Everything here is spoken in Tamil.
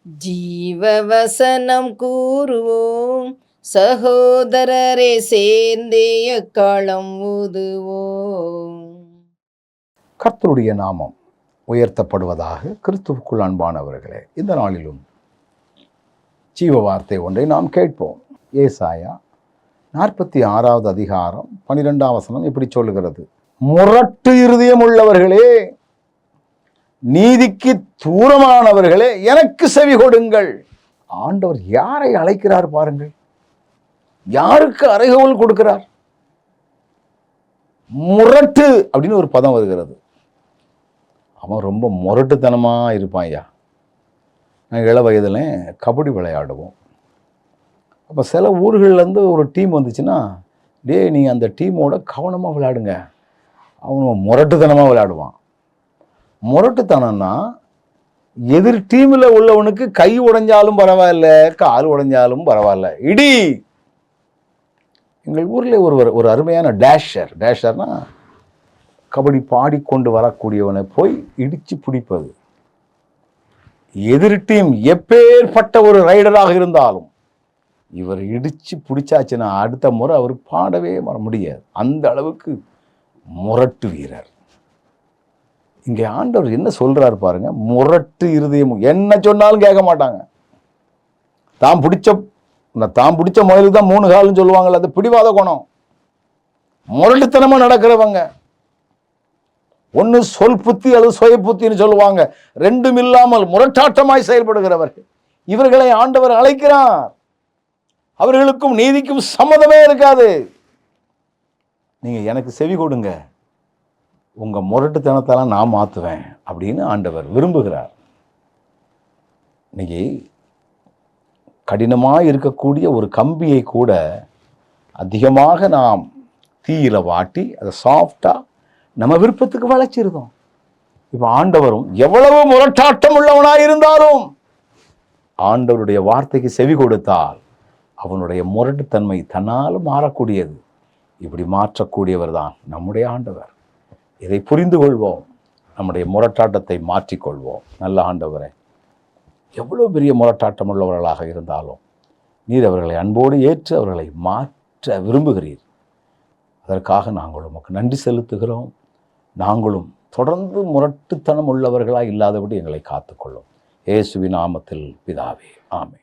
ஜீவவசனம் கூறுவோம், சகோதரரே சேர்ந்தே எக்காலம் ஊதுவோம். கர்த்தருடைய நாமம் உயர்த்தப்படுவதாக. கிறிஸ்துவுக்குள் அன்பானவர்களே, இந்த நாளிலும் ஜீவ வார்த்தை ஒன்றை நாம் கேட்போம். ஏசாயா 46வது அதிகாரம் 12ஆம் வசனம் இப்படி சொல்லுகிறது: முரட்டு இருதயம் உள்ளவர்களே, நீதிக்கு தூரமானவர்களே, எனக்கு செவி கொடுங்கள். ஆண்டவர் யாரை அழைக்கிறார் பாருங்கள். யாருக்கு அறைகோல் கொடுக்கிறார்? முரட்டு அப்படின்னு ஒரு பதம் வருகிறது. அவன் ரொம்ப முரட்டுத்தனமா இருப்பான். ஐயா, நான் இள வயதுல கபடி விளையாடுவோம். அப்போ சில ஊர்கள்லேருந்து ஒரு டீம் வந்துச்சுன்னா, நீ அந்த டீமோட கவனமாக விளையாடுங்க. அவன் முரட்டுத்தனமாக விளையாடுவான். முரட்டுத்தனம்னா எதிர் டீமில் உள்ளவனுக்கு கை உடைஞ்சாலும் பரவாயில்ல, கால் உடைஞ்சாலும் பரவாயில்ல, இடி. எங்கள் ஊரில் ஒரு அருமையான டேஷர்னா கபடி பாடிக்கொண்டு வரக்கூடியவனை போய் இடித்து பிடிப்பது. எதிர் டீம் எப்பேற்பட்ட ஒரு ரைடராக இருந்தாலும் இவர் இடித்து பிடிச்சாச்சுன்னா அடுத்த முறை அவர் பாடவே வர முடியாது. அந்த அளவுக்கு முரட்டு வீரர். இங்கே ஆண்டவர் என்ன சொல்றாரு பாருங்க. முரட்டு இருதயம், என்ன சொன்னாலும் கேட்க மாட்டாங்க. தான் பிடிச்ச முயலுக்கு தான் 3 கால்னு சொல்லுவாங்கல்ல, அது பிடிவாத குணம். முரட்டுத்தனமா நடக்கிறவங்க. ஒன்று சொல் புத்தி அல்லது சுய புத்தின்னு சொல்லுவாங்க. ரெண்டும் இல்லாமல் முரட்டாட்டமாய் செயல்படுகிறவர்கள், இவர்களை ஆண்டவர் அழைக்கிறார். அவர்களுக்கும் நீதிக்கும் சம்மதமே இருக்காது. நீங்க எனக்கு செவி கொடுங்க, உங்க முரட்டுத்தனத்தெல்லாம் நான் மாற்றுவேன் அப்படின்னு ஆண்டவர் விரும்புகிறார். இன்னைக்கு கடினமாக இருக்கக்கூடிய ஒரு கம்பியை கூட அதிகமாக நாம் தீயில வாட்டி அதை சாஃப்டா நம்ம விருப்பத்துக்கு வளைச்சிருந்தோம். இப்போ ஆண்டவரும் எவ்வளவு முரட்டாட்டம் உள்ளவனாய் இருந்தாலும் ஆண்டவருடைய வார்த்தைக்கு செவி கொடுத்தால் அவனுடைய முரட்டுத்தன்மை தன்னால் மாறக்கூடியது. இப்படி மாற்றக்கூடியவர் தான் நம்முடைய ஆண்டவர். இதை புரிந்து கொள்வோம், நம்முடைய முரட்டாட்டத்தை மாற்றிக்கொள்வோம். நல்ல ஆண்டவரை, எவ்வளோ பெரிய முரட்டாட்டம் உள்ளவர்களாக இருந்தாலும் நீர் அவர்களை அன்போடு ஏற்று அவர்களை மாற்ற விரும்புகிறீர். அதற்காக நாங்கள் உமக்கு நன்றி செலுத்துகிறோம். நாங்களும் தொடர்ந்து முரட்டுத்தனம் உள்ளவர்களாக இல்லாதபடி எங்களை காத்துக்கொள்ளும். இயேசுவின் நாமத்தில் பிதாவே, ஆமென்.